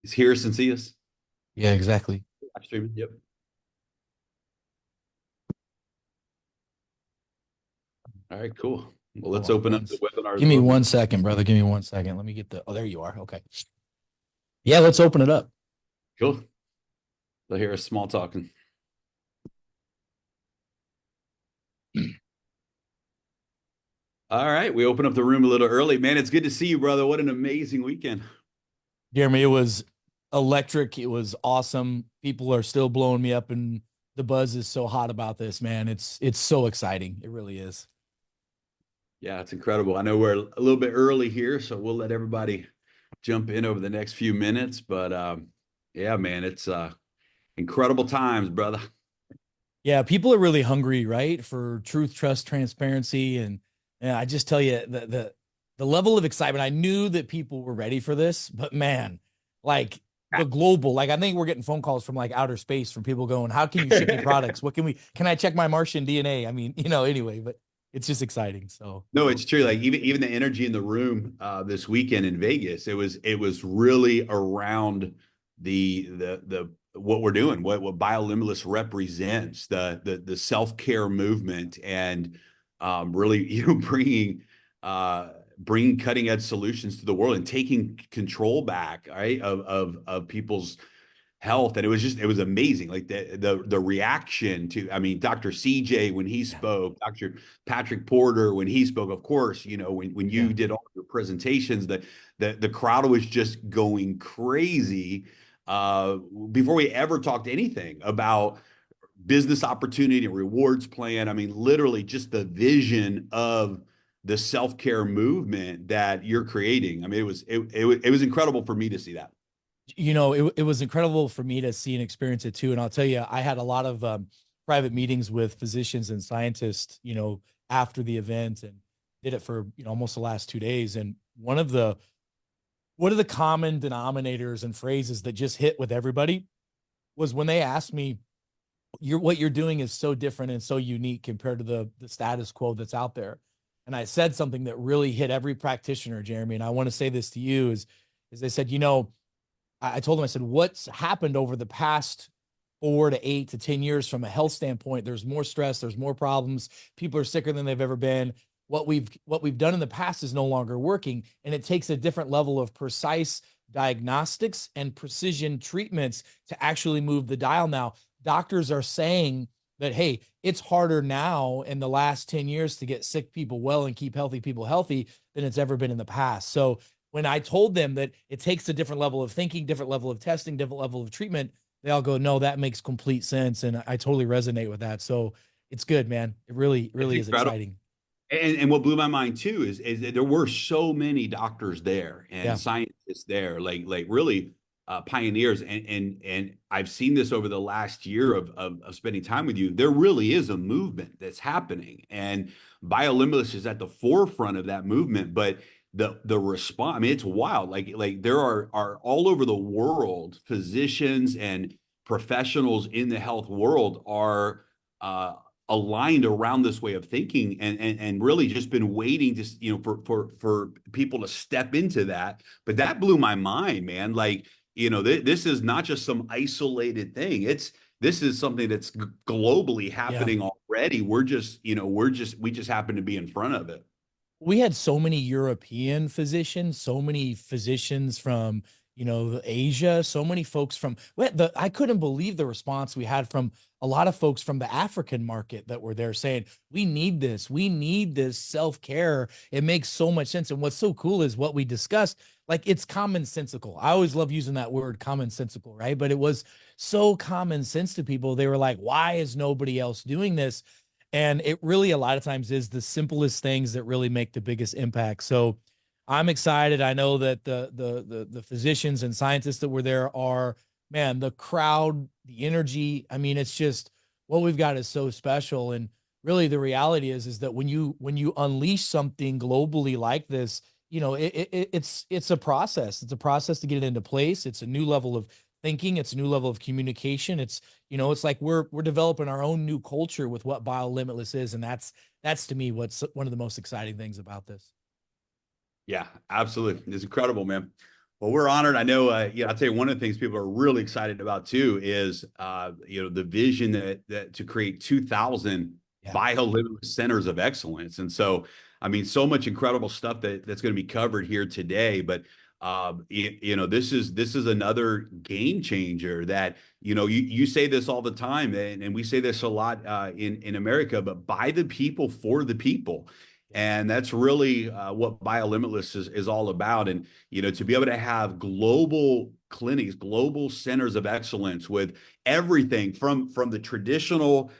He's here since he is Yeah, exactly. live streaming. Yep. All right, cool. Well, Hold let's on open up one. the webinar as Give me well here. 1 second, brother. Give me 1 second. Let me get the. Oh, there you are. Okay. Yeah, let's open it up. Cool. So hear us small talking. All right, we open up the room a little early. Man, it's good to see you, brother. What an amazing weekend. Jeremy, it was electric. It was awesome. People are still blowing me up, and the buzz is so hot about this, man. It's so exciting. It really is. Yeah, it's incredible. I know we're a little bit early here, so we'll let everybody jump in over the next few minutes. But yeah, man, it's incredible times, brother. Yeah, people are really hungry, right, for truth, trust, transparency, and I just tell you the level of excitement. I knew that people were ready for this, but man, like the global, like I think we're getting phone calls from like outer space from people going, "How can you ship me products? What can we? Can I check my Martian DNA?" I mean, anyway, but it's just exciting. So No, it's true. Like even the energy in the room this weekend in Vegas, it was really around the what we're doing, what Biolimitless represents, the self-care movement, and really bringing cutting edge solutions to the world and taking control back, right, of people's health. And it was amazing, like the reaction to, I mean, Dr. CJ when he yeah, spoke, Dr. Patrick Porter when he spoke, of course, when yeah. you did all your presentations, the crowd was just going crazy uh before we ever talked anything about business opportunity and rewards plan. I mean, literally just the vision of the self-care movement that you're creating. I mean, it was incredible for me to see that. It was incredible for me to see and experience it too. And I'll tell you, I had a lot of private meetings with physicians and scientists, after the event, and did it for, almost the last 2 days. And one of the common denominators and phrases that just hit with everybody was when they asked me, what you're doing is so different and so unique compared to the status quo that's out there. And I said something that really hit every practitioner, Jeremy. And I want to say this to you is they said, I told him, I said, what's happened over the past 4 to 8 to 10 years from a health standpoint? There's more stress, there's more problems. People are sicker than they've ever been. What we've done in the past is no longer working, and it takes a different level of precise diagnostics and precision treatments to actually move the dial. Now, doctors are saying that, hey, it's harder now in the last 10 years to get sick people well and keep healthy people healthy than it's ever been in the past. So when I told them that it takes a different level of thinking, different level of testing, different level of treatment, they all go, no, that makes complete sense. And I totally resonate with that. So it's good, man. It really, It's really is incredible. exciting. And what blew my mind too is that there were so many doctors there and Yeah. scientists there, like really pioneers. And I've seen this over the last year of spending time with you. There really is a movement that's happening, and Biolimitless is at the forefront of that movement. But the response, I mean, it's wild. Like there are all over the world, physicians and professionals in the health world are uh, aligned around this way of thinking, and really just been waiting to for people to step into that. But that blew my mind, man. Like, this is not just some isolated thing. This is something that's globally Yeah. happening already. We just happen to be in front of it. We had so many European physicians, so many physicians from, Asia, so many folks from I couldn't believe the response we had from a lot of folks from the African market that were there saying, we need this. We need this self-care. It makes so much sense. And what's so cool is what we discussed, like it's commonsensical. I always love using that word commonsensical, right? But it was so common sense to people. They were like, why is nobody else doing this? And it really a lot of times is the simplest things that really make the biggest impact. So I'm excited. I know that the physicians and scientists that were there are, man, the crowd, the energy. I mean, it's just what we've got is so special. And really the reality is that when you unleash something globally like this, it's a process. It's a process to get it into place. It's a new level of thinking. It's a new level of communication. It's like we're developing our own new culture with what Biolimitless is, and that's to me what's one of the most exciting things about this. Yeah, absolutely. It's incredible, man. Well, we're honored. I know, I'll tell you one of the things people are really excited about too is, the vision that to create 2,000 Yeah. biolimitless centers of excellence. And so, I mean, so much incredible stuff that's going to be covered here today. But, this is another game changer that, you say this all the time, and we say this a lot in America, but by the people, for the people. Yeah. And that's really what Biolimitless is all about. And to be able to have global clinics, global centers of excellence with everything from the traditional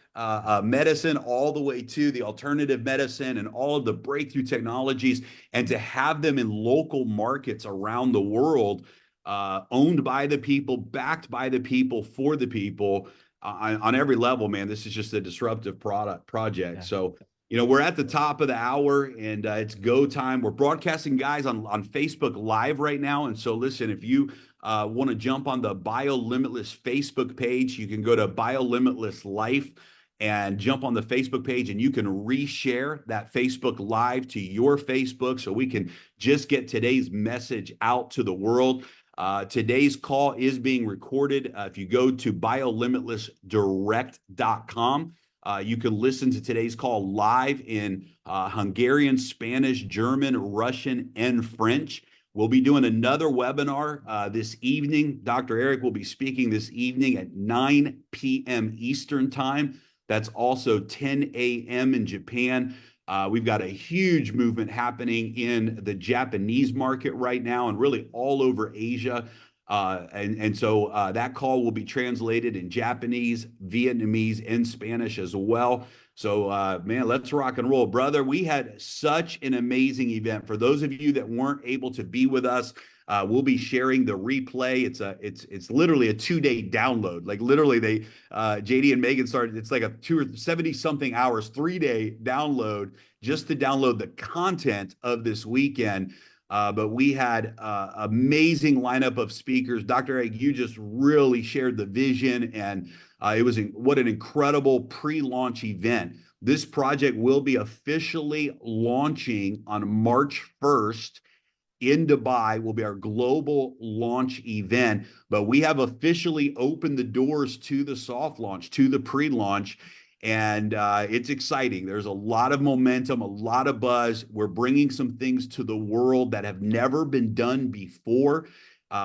medicine all the way to the alternative medicine and all of the breakthrough technologies, and to have them in local markets around the world, owned by the people, backed by the people, for the people, on every level, man. This is just a disruptive project. Yeah. So we're at the top of the hour, and it's go time. We're broadcasting, guys, on Facebook Live right now. And so, listen, if you want to jump on the Biolimitless Facebook page, you can go to Biolimitless Life and jump on the Facebook page, and you can reshare that Facebook Live to your Facebook so we can just get today's message out to the world. Today's call is being recorded. If you go to biolimitlessdirect.com, you can listen to today's call live in Hungarian, Spanish, German, Russian, and French. We'll be doing another webinar this evening. Dr. Eric will be speaking this evening at 9 p.m. Eastern Time. That's also 10 a.m. in Japan. We've got a huge movement happening in the Japanese market right now, and really all over Asia. So that call will be translated in Japanese, Vietnamese, and Spanish as well. So, man, let's rock and roll, brother. We had such an amazing event. For those of you that weren't able to be with us, we'll be sharing the replay. It's literally a 2-day download. Like literally, they JD and Megan started. It's like a 70 something hours, 3-day download just to download the content of this weekend. But we had amazing lineup of speakers. Dr. Egg, you just really shared the vision, and what an incredible pre-launch event. This project will be officially launching on March 1st in Dubai. Will be our global launch event, but we have officially opened the doors to the soft launch, to the pre-launch. And it's exciting. There's a lot of momentum, a lot of buzz. We're bringing some things to the world that have never been done before.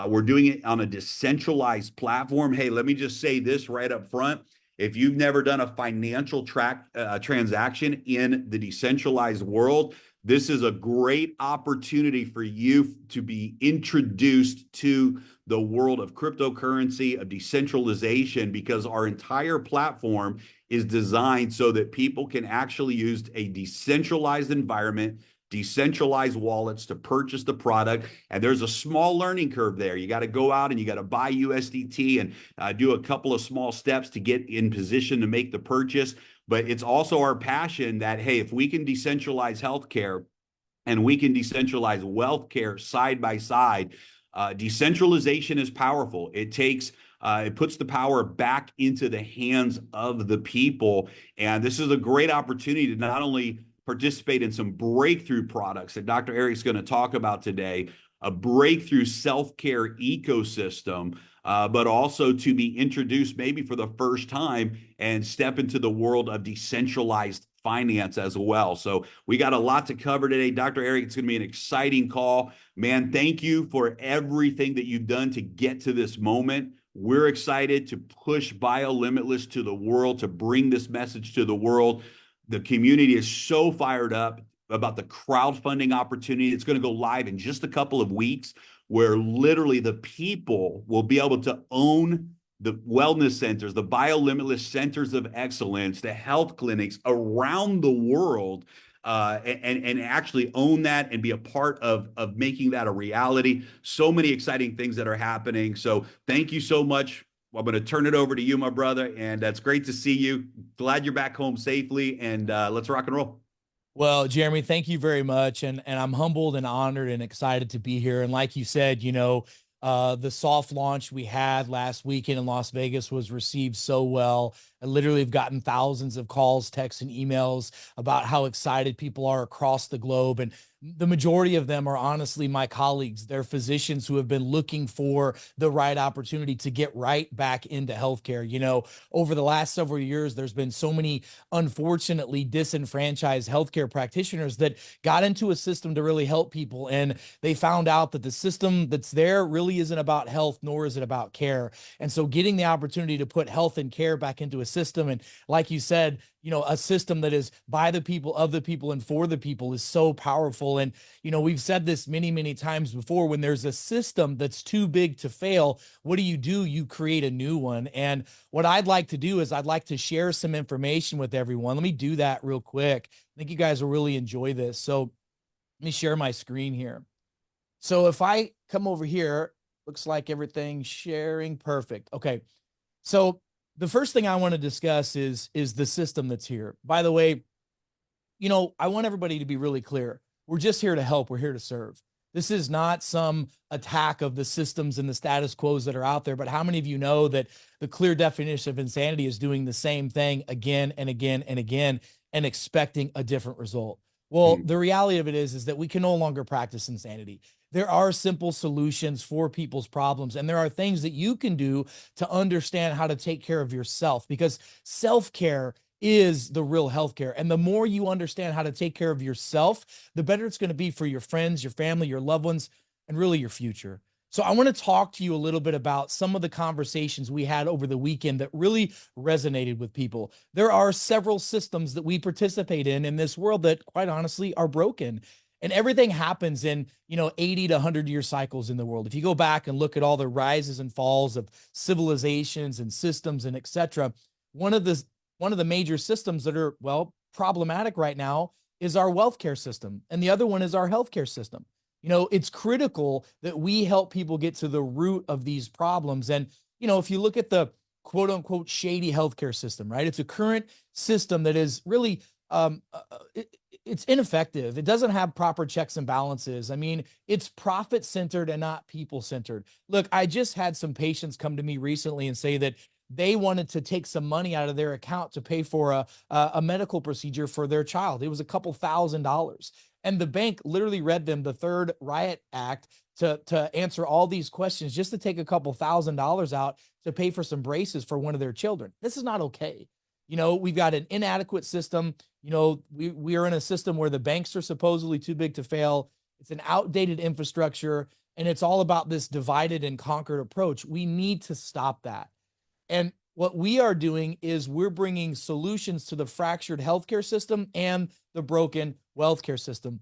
We're doing it on a decentralized platform. Hey, let me just say this right up front. If you've never done a financial transaction in the decentralized world, this is a great opportunity for you to be introduced to the world of cryptocurrency, of decentralization, because our entire platform is designed so that people can actually use a decentralized environment, decentralized wallets to purchase the product. And there's a small learning curve there. You got to go out and you got to buy USDT and do a couple of small steps to get in position to make the purchase. But it's also our passion that, hey, if we can decentralize healthcare and we can decentralize wealth care side by side, decentralization is powerful. It puts the power back into the hands of the people. And this is a great opportunity to not only participate in some breakthrough products that Dr. Eric's going to talk about today, a breakthrough self-care ecosystem, but also to be introduced maybe for the first time and step into the world of decentralized finance as well. So we got a lot to cover today. Dr. Eric, it's going to be an exciting call. Man, thank you for everything that you've done to get to this moment. We're excited to push Biolimitless to the world, to bring this message to the world. The community is so fired up about the crowdfunding opportunity. It's going to go live in just a couple of weeks, where literally the people will be able to own the wellness centers, the Biolimitless centers of excellence, the health clinics around the world, and actually own that and be a part of making that a reality. So many exciting things that are happening. So thank you so much. I'm going to turn it over to you, my brother, and that's great to see you. Glad you're back home safely, and let's rock and roll. Well, Jeremy, thank you very much. And I'm humbled and honored and excited to be here. And like you said, the soft launch we had last weekend in Las Vegas was received so well. I literally have gotten thousands of calls, texts, and emails about how excited people are across the globe. And the majority of them are honestly my colleagues. They're physicians who have been looking for the right opportunity to get right back into healthcare. Over the last several years, there's been so many unfortunately disenfranchised healthcare practitioners that got into a system to really help people. And they found out that the system that's there really isn't about health, nor is it about care. And so getting the opportunity to put health and care back into a system, and like you said, a system that is by the people, of the people, and for the people is so powerful. And, we've said this many, many times before: when there's a system that's too big to fail, what do? You create a new one. And what I'd like to do is I'd like to share some information with everyone. Let me do that real quick. I think you guys will really enjoy this. So let me share my screen here. So if I come over here, looks like everything's sharing perfect. Okay. So the first thing I want to discuss is the system that's here. By the way, I want everybody to be really clear. We're just here to help. We're here to serve. This is not some attack of the systems and the status quos that are out there. But how many of you know that the clear definition of insanity is doing the same thing again and again and again and expecting a different result? Well, Mm. the reality of it is that we can no longer practice insanity. There are simple solutions for people's problems, and there are things that you can do to understand how to take care of yourself, because self-care is the real healthcare. And the more you understand how to take care of yourself, the better it's going to be for your friends, your family, your loved ones, and really your future. So I want to talk to you a little bit about some of the conversations we had over the weekend that really resonated with people. There are several systems that we participate in this world that, quite honestly, are broken. And everything happens in, 80 to 100-year cycles in the world. If you go back and look at all the rises and falls of civilizations and systems and et cetera, one of the major systems that are, well, problematic right now is our welfare system. And the other one is our healthcare system. It's critical that we help people get to the root of these problems. And, if you look at the quote unquote shady healthcare system, right? It's a current system that is really, it's ineffective. It doesn't have proper checks and balances. I mean, it's profit centered and not people centered. Look, I just had some patients come to me recently and say that they wanted to take some money out of their account to pay for a medical procedure for their child. It was a couple $1,000s. And the bank literally read them the Third Riot Act to answer all these questions just to take a couple $1,000s out to pay for some braces for one of their children. This is not okay. We've got an inadequate system. We are in a system where the banks are supposedly too big to fail. It's an outdated infrastructure, and it's all about this divided and conquered approach. We need to stop that. And what we are doing is we're bringing solutions to the fractured healthcare system and the broken wealthcare system.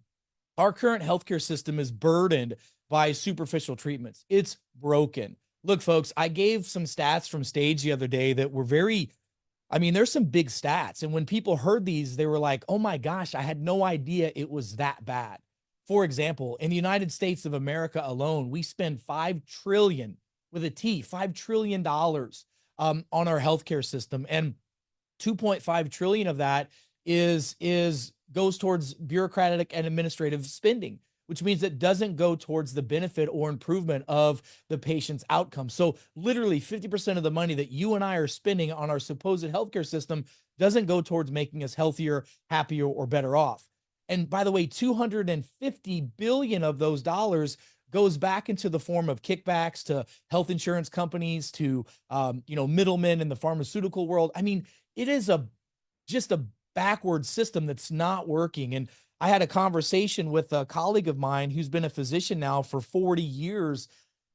Our current healthcare system is burdened by superficial treatments. It's broken. Look, folks, I gave some stats from stage the other day that were there's some big stats. And when people heard these, they were like, oh my gosh, I had no idea it was that bad. For example, in the United States of America alone, we spend $5 trillion with a T, $5 trillion on our healthcare system. And 2.5 trillion of that goes towards bureaucratic and administrative spending, which means it doesn't go towards the benefit or improvement of the patient's outcome. So literally 50% of the money that you and I are spending on our supposed healthcare system doesn't go towards making us healthier, happier, or better off. And by the way, 250 billion of those dollars goes back into the form of kickbacks to health insurance companies, to middlemen in the pharmaceutical world. I mean, it is just a backward system that's not working. And I had a conversation with a colleague of mine who's been a physician now for 40 years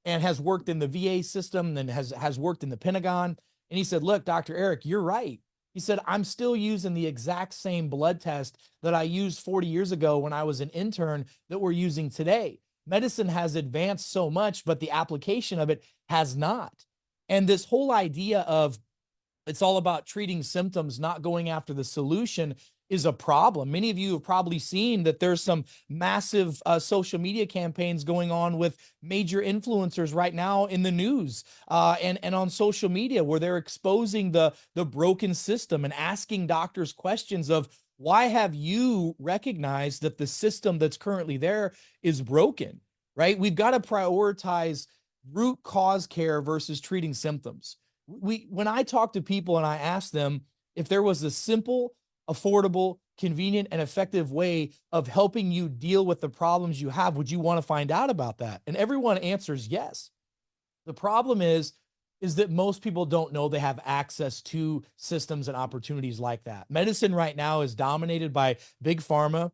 and has worked in the VA system and has worked in the Pentagon. And he said, look, Dr. Eric, you're right. He said, I'm still using the exact same blood test that I used 40 years ago when I was an intern that we're using today. Medicine has advanced so much, but the application of it has not. And this whole idea of it's all about treating symptoms, not going after the solution, is a problem. Many of you have probably seen that there's some massive social media campaigns going on with major influencers right now in the news and on social media, where they're exposing the broken system and asking doctors questions of, why have you recognized that the system that's currently there is broken, right? We've got to prioritize root cause care versus treating symptoms. When I talk to people and I ask them if there was a simple affordable, convenient, and effective way of helping you deal with the problems you have. Would you want to find out about that? And everyone answers yes. The problem is that most people don't know they have access to systems and opportunities like that. Medicine right now is dominated by big pharma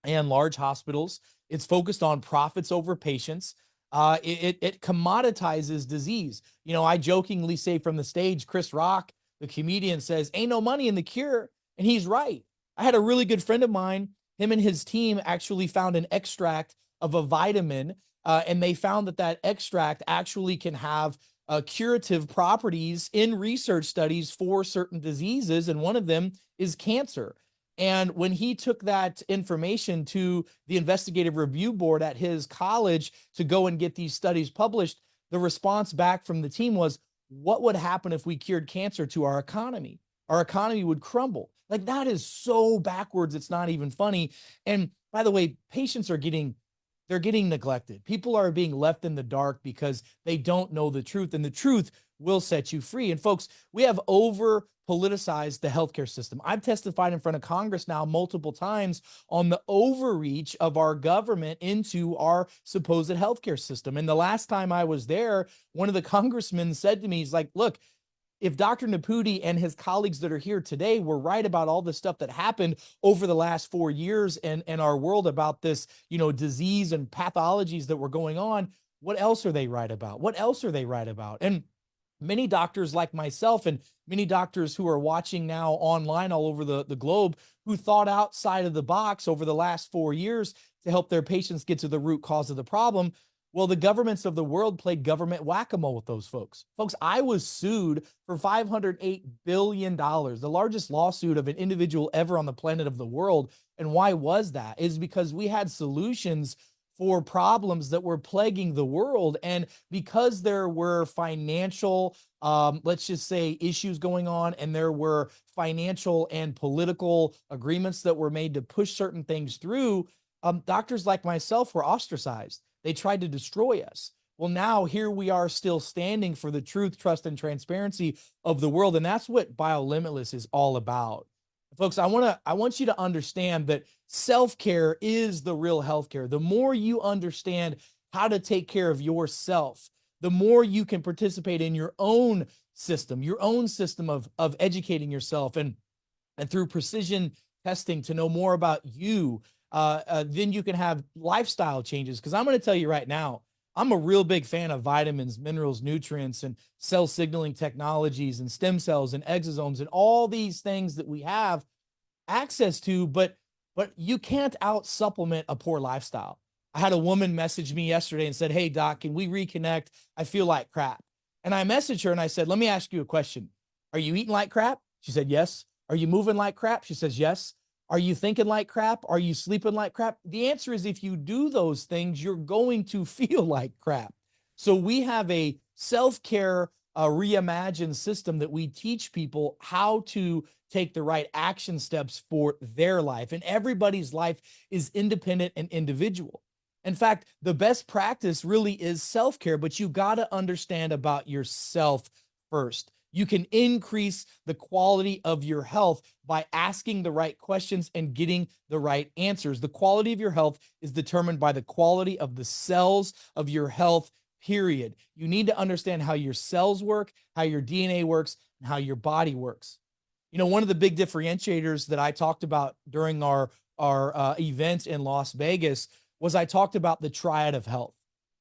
and large hospitals. It's focused on profits over patients. It commoditizes disease. You know, I jokingly say from the stage, Chris Rock, the comedian, says, "Ain't no money in the cure," and he's right. I had a really good friend of mine. Him and his team actually found an extract of a vitamin, and they found that that extract actually can have curative properties in research studies for certain diseases, and one of them is cancer. And when he took that information to the investigative review board at his college to go and get these studies published, the response back from the team was, what would happen if we cured cancer to our economy? Our economy would crumble. Like, that is so backwards, it's not even funny. And by the way, patients are getting they're getting neglected. People are being left in the dark because they don't know the truth, and the truth will set you free. And folks, we have over politicized the healthcare system. I've testified in front of Congress now multiple times on the overreach of our government into our supposed healthcare system. And the last time I was there, one of the congressmen said to me, he's like, look, if Dr. Naputi and his colleagues that are here today were right about all the stuff that happened over the last 4 years in our world about this, you know, disease and pathologies that were going on, what else are they right about? What else are they right about? And many doctors like myself and many doctors who are watching now online all over the globe who thought outside of the box over the last 4 years to help their patients get to the root cause of the problem. Well, the governments of the world played government whack-a-mole with those folks. Folks, I was sued for $508 billion, the largest lawsuit of an individual ever on the planet of the world. And why was that? Is because we had solutions for problems that were plaguing the world. And because there were financial, let's just say, issues going on, and there were financial and political agreements that were made to push certain things through, doctors like myself were ostracized. They tried to destroy us. Well, now here we are still standing for the truth, trust, and transparency of the world. And that's what Biolimitless is all about. Folks, I want you to understand that self-care is the real healthcare. The more you understand how to take care of yourself, the more you can participate in your own system of educating yourself and through precision testing to know more about you. Then you can have lifestyle changes. Because I'm going to tell you right now, I'm a real big fan of vitamins, minerals, nutrients, and cell signaling technologies, and stem cells, and exosomes, and all these things that we have access to. But you can't out supplement a poor lifestyle. I had a woman message me yesterday and said, "Hey doc, can we reconnect? I feel like crap." And I messaged her and I said, "Let me ask you a question. Are you eating like crap?" She said, "Yes." "Are you moving like crap?" She says, "Yes." "Are you thinking like crap? Are you sleeping like crap?" The answer is, if you do those things, you're going to feel like crap. So we have a self-care, reimagined system that we teach people how to take the right action steps for their life. And everybody's life is independent and individual. In fact, the best practice really is self-care, but you got to understand about yourself first. You can increase the quality of your health by asking the right questions and getting the right answers. The quality of your health is determined by the quality of the cells of your health, period. You need to understand how your cells work, how your DNA works, and how your body works. You know, one of the big differentiators that I talked about during our event in Las Vegas was I talked about the triad of health.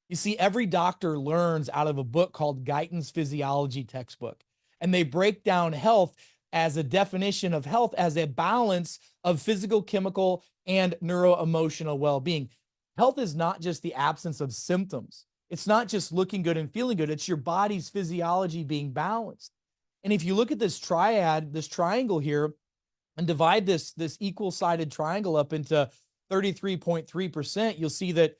You see, every doctor learns out of a book called Guyton's Physiology textbook, and they break down health as a definition of health as a balance of physical, chemical, and neuroemotional well-being. Health is not just the absence of symptoms. It's not just looking good and feeling good. It's your body's physiology being balanced. And if you look at this triad, this triangle here, and divide this equal-sided triangle up into 33.3%, you'll see that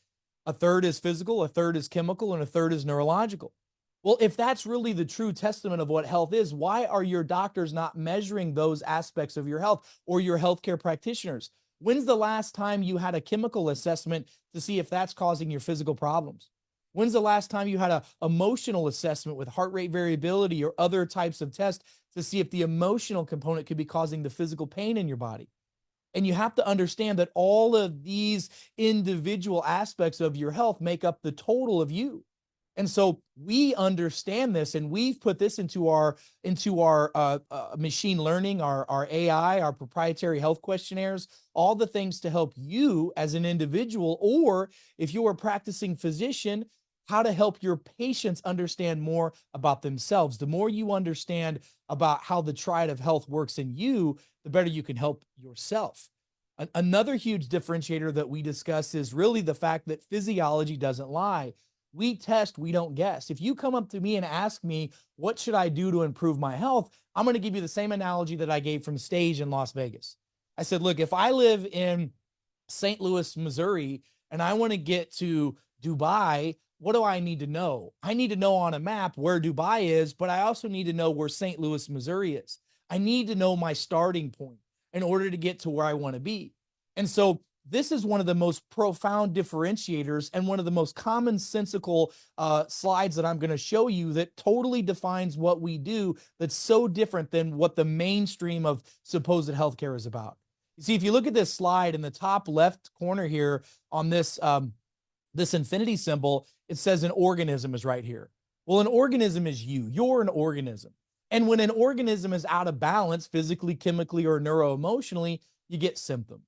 a third is physical, a third is chemical, and a third is neurological. Well, if that's really the true testament of what health is, why are your doctors not measuring those aspects of your health, or your healthcare practitioners? When's the last time you had a chemical assessment to see if that's causing your physical problems? When's the last time you had a emotional assessment with heart rate variability or other types of tests to see if the emotional component could be causing the physical pain in your body? And you have to understand that all of these individual aspects of your health make up the total of you. And so we understand this, and we've put this into our machine learning, our AI, our proprietary health questionnaires, all the things to help you as an individual, or if you are a practicing physician, how to help your patients understand more about themselves. The more you understand about how the triad of health works in you, the better you can help yourself. Another huge differentiator that we discuss is really the fact that physiology doesn't lie. We test, we don't guess. If you come up to me and ask me, what should I do to improve my health? I'm going to give you the same analogy that I gave from stage in Las Vegas. I said, look, if I live in St. Louis, Missouri, and I want to get to Dubai, what do I need to know? I need to know on a map where Dubai is, but I also need to know where St. Louis, Missouri is. I need to know my starting point in order to get to where I want to be. And so this is one of the most profound differentiators and one of the most commonsensical slides that I'm going to show you that totally defines what we do, that's so different than what the mainstream of supposed healthcare is about. You see, if you look at this slide in the top left corner here on this this infinity symbol, it says an organism is right here. Well, an organism is you. You're an organism. And when an organism is out of balance, physically, chemically, or neuroemotionally, you get symptoms.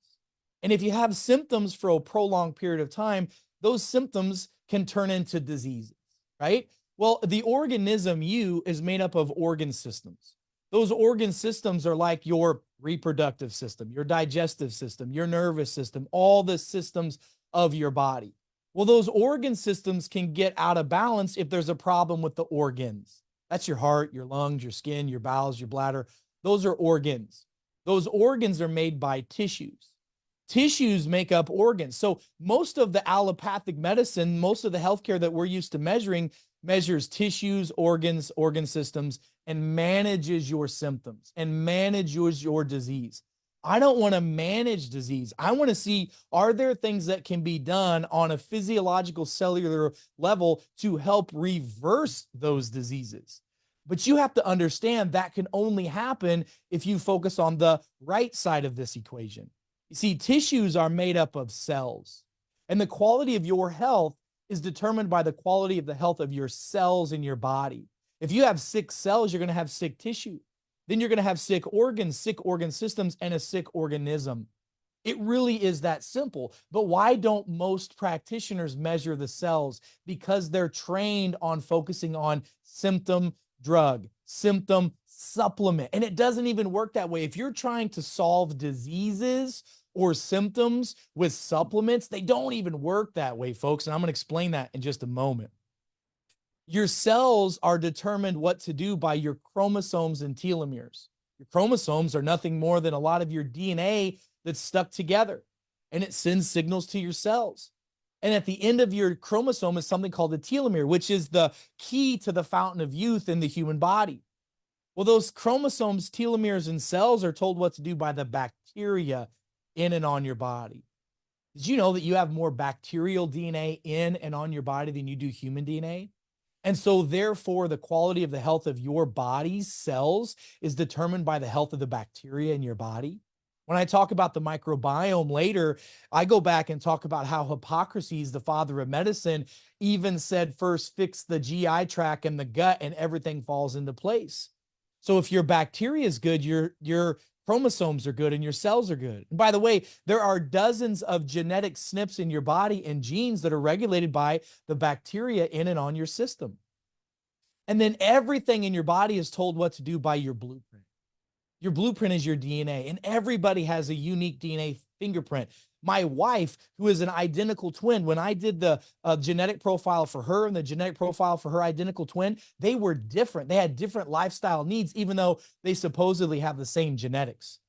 And if you have symptoms for a prolonged period of time, those symptoms can turn into diseases, right? Well, the organism you is made up of organ systems. Those organ systems are like your reproductive system, your digestive system, your nervous system, all the systems of your body. Well, those organ systems can get out of balance if there's a problem with the organs. That's your heart, your lungs, your skin, your bowels, your bladder. Those are organs. Those organs are made by tissues. Tissues make up organs. So most of the allopathic medicine, most of the healthcare that we're used to measuring, measures tissues, organs, organ systems, and manages your symptoms and manages your disease. I don't want to manage disease. I want to see, are there things that can be done on a physiological cellular level to help reverse those diseases? But you have to understand that can only happen if you focus on the right side of this equation. You see, tissues are made up of cells, and the quality of your health is determined by the quality of the health of your cells in your body. If you have sick cells, you're going to have sick tissue. Then you're going to have sick organ systems, and a sick organism. It really is that simple. But why don't most practitioners measure the cells? Because they're trained on focusing on symptom drug, symptom supplement. And it doesn't even work that way. If you're trying to solve diseases or symptoms with supplements, they don't even work that way, folks. And I'm going to explain that in just a moment. Your cells are determined what to do by your chromosomes and telomeres. Your chromosomes are nothing more than a lot of your DNA that's stuck together, and it sends signals to your cells. And at the end of your chromosome is something called a telomere, which is the key to the fountain of youth in the human body. Well, those chromosomes, telomeres, and cells are told what to do by the bacteria in and on your body. Did you know that you have more bacterial DNA in and on your body than you do human DNA? And so therefore, the quality of the health of your body's cells is determined by the health of the bacteria in your body. When I talk about the microbiome later, I go back and talk about how Hippocrates, the father of medicine, even said first fix the GI tract and the gut and everything falls into place. So if your bacteria is good, your chromosomes are good and your cells are good. And by the way, there are dozens of genetic SNPs in your body and genes that are regulated by the bacteria in and on your system. And then everything in your body is told what to do by your blueprint. Your blueprint is your DNA, and everybody has a unique DNA fingerprint. My wife, who is an identical twin, when I did the genetic profile for her and the genetic profile for her identical twin, they were different. They had different lifestyle needs, even though they supposedly have the same genetics.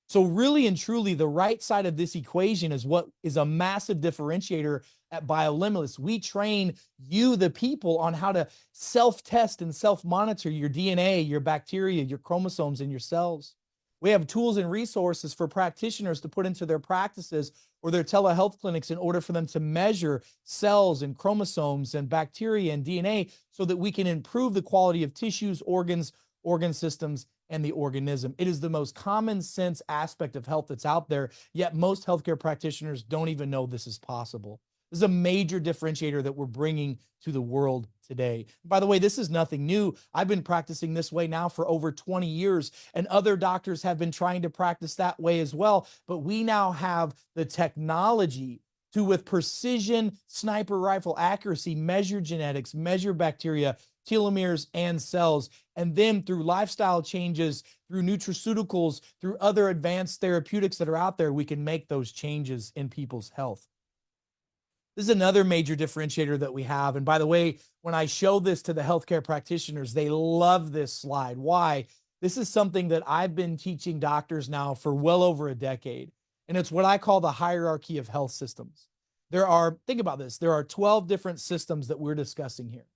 So really and truly, the right side of this equation is what is a massive differentiator at Biolimitless. We train you, the people, on how to self-test and self-monitor your DNA, your bacteria, your chromosomes, and your cells. We have tools and resources for practitioners to put into their practices or their telehealth clinics in order for them to measure cells and chromosomes and bacteria and DNA so that we can improve the quality of tissues, organs, organ systems, and the organism. It is the most common sense aspect of health that's out there, yet most healthcare practitioners don't even know this is possible. This is a major differentiator that we're bringing to the world today. By the way, this is nothing new. I've been practicing this way now for over 20 years, and other doctors have been trying to practice that way as well. But we now have the technology to, with precision sniper rifle accuracy, measure genetics, measure bacteria, telomeres, and cells. And then through lifestyle changes, through nutraceuticals, through other advanced therapeutics that are out there, we can make those changes in people's health. This is another major differentiator that we have. And by the way, when I show this to the healthcare practitioners, they love this slide. Why? This is something that I've been teaching doctors now for well over a decade. And it's what I call the hierarchy of health systems. Think about this, there are 12 different systems that we're discussing here.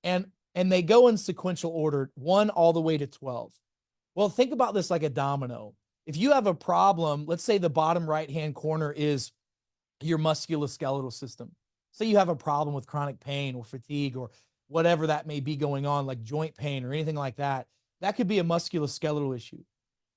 And they go in sequential order, 1 all the way to 12. Well, think about this like a domino. If you have a problem, let's say the bottom right-hand corner is your musculoskeletal system. Say you have a problem with chronic pain or fatigue or whatever that may be going on, like joint pain or anything like that. That could be a musculoskeletal issue.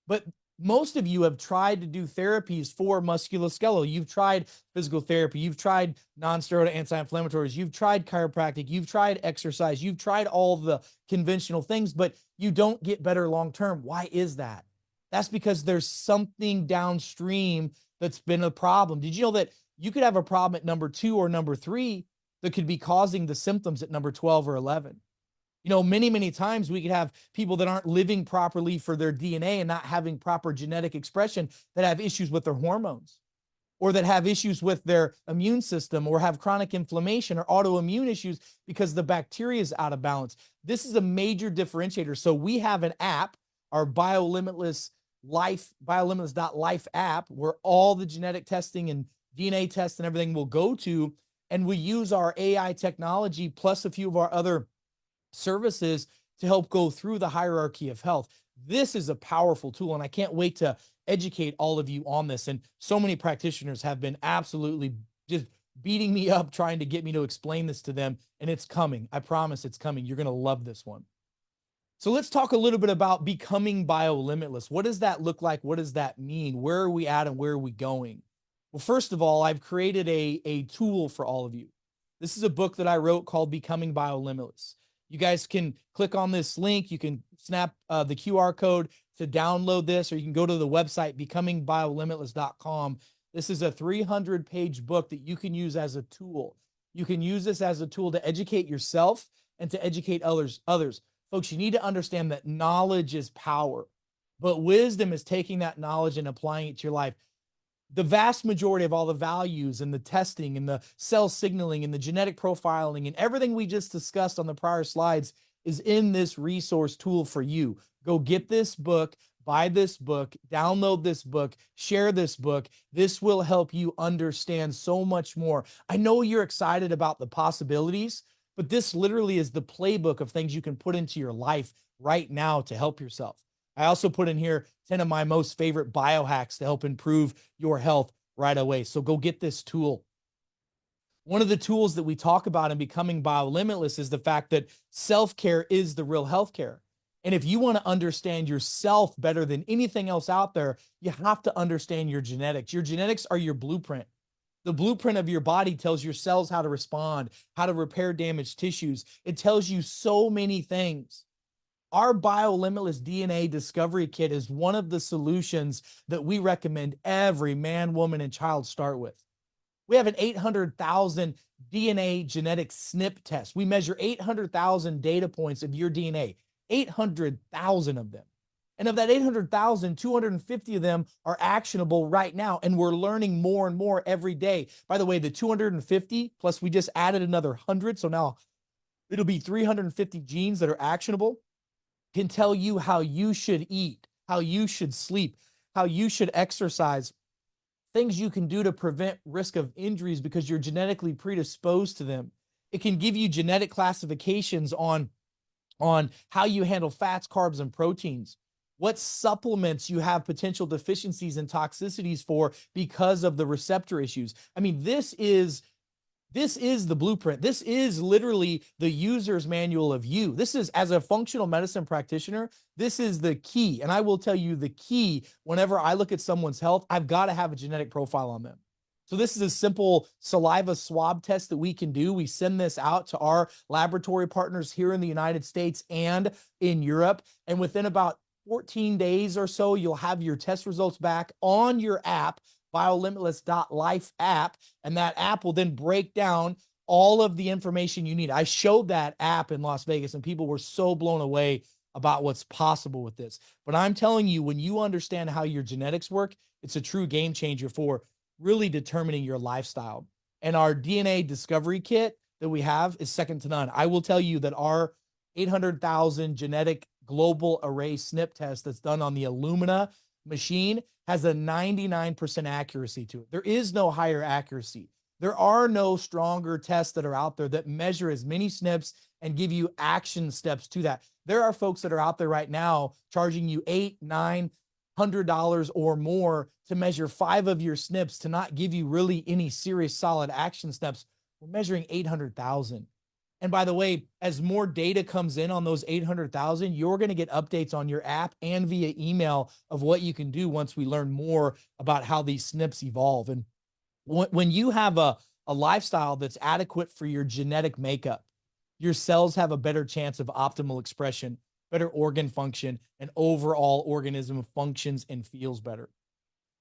But most of you have tried to do therapies for musculoskeletal. You've tried physical therapy. You've tried non-steroidal anti-inflammatories. You've tried chiropractic. You've tried exercise. You've tried all the conventional things, but you don't get better long-term. Why is that? That's because there's something downstream that's been a problem. Did you know that you could have a problem at number 2 or number 3 that could be causing the symptoms at number 12 or 11? You know, many, many times we could have people that aren't living properly for their DNA and not having proper genetic expression that have issues with their hormones, or that have issues with their immune system, or have chronic inflammation or autoimmune issues because the bacteria is out of balance. This is a major differentiator. So we have an app, our Biolimitless.life app, where all the genetic testing and DNA tests and everything will go to, and we use our AI technology plus a few of our other services to help go through the hierarchy of health. This is a powerful tool, and I can't wait to educate all of you on this. And so many practitioners have been absolutely just beating me up trying to get me to explain this to them, and it's coming. I promise it's coming. You're going to love this one. So let's talk a little bit about becoming biolimitless. What does that look like? What does that mean? Where are we at and where are we going? Well, first of all, I've created a tool for all of you. This is a book that I wrote called Becoming Biolimitless. You guys can click on this link. You can snap the QR code to download this, or you can go to the website, becomingbiolimitless.com. This is a 300-page book that you can use as a tool. You can use this as a tool to educate yourself and to educate others. Folks, you need to understand that knowledge is power, but wisdom is taking that knowledge and applying it to your life. The vast majority of all the values and the testing and the cell signaling and the genetic profiling and everything we just discussed on the prior slides is in this resource tool for you. Go get this book, buy this book, download this book, share this book. This will help you understand so much more. I know you're excited about the possibilities, but this literally is the playbook of things you can put into your life right now to help yourself. I also put in here 10 of my most favorite biohacks to help improve your health right away. So go get this tool. One of the tools that we talk about in Becoming Biolimitless is the fact that self-care is the real healthcare. And if you want to understand yourself better than anything else out there, you have to understand your genetics. Your genetics are your blueprint. The blueprint of your body tells your cells how to respond, how to repair damaged tissues. It tells you so many things. Our Biolimitless DNA Discovery Kit is one of the solutions that we recommend every man, woman, and child start with. We have an 800,000 DNA genetic SNP test. We measure 800,000 data points of your DNA, 800,000 of them. And of that 800,000, 250 of them are actionable right now. And we're learning more and more every day. By the way, the 250 plus we just added another 100. So now it'll be 350 genes that are actionable. Can tell you how you should eat, how you should sleep, how you should exercise, things you can do to prevent risk of injuries because you're genetically predisposed to them. It can give you genetic classifications on how you handle fats, carbs, and proteins. what supplements you have potential deficiencies and toxicities for because of the receptor issues. I mean, this is the blueprint. This is literally the user's manual of you. This is, as a functional medicine practitioner, this is the key. And I will tell you the key whenever I look at someone's health, I've got to have a genetic profile on them. So this is a simple saliva swab test that we can do. We send this out to our laboratory partners here in the United States and in Europe. And within about 14 days or so, you'll have your test results back on your app, biolimitless.life app, and that app will then break down all of the information you need. I showed that app in Las Vegas, and people were so blown away about what's possible with this. But I'm telling you, when you understand how your genetics work, it's a true game changer for really determining your lifestyle. And our DNA discovery kit that we have is second to none. I will tell you that our 800,000 genetic global array SNP test that's done on the Illumina machine has a 99% accuracy to it. There is no higher accuracy. There are no stronger tests that are out there that measure as many SNPs and give you action steps to that. There are folks that are out there right now charging you $8, $9, $100 or more to measure 5 of your SNPs to not give you really any serious solid action steps. We're measuring 800,000. And by the way, as more data comes in on those 800,000, you're going to get updates on your app and via email of what you can do once we learn more about how these SNPs evolve. And when you have a lifestyle that's adequate for your genetic makeup, your cells have a better chance of optimal expression, better organ function, and overall organism functions and feels better.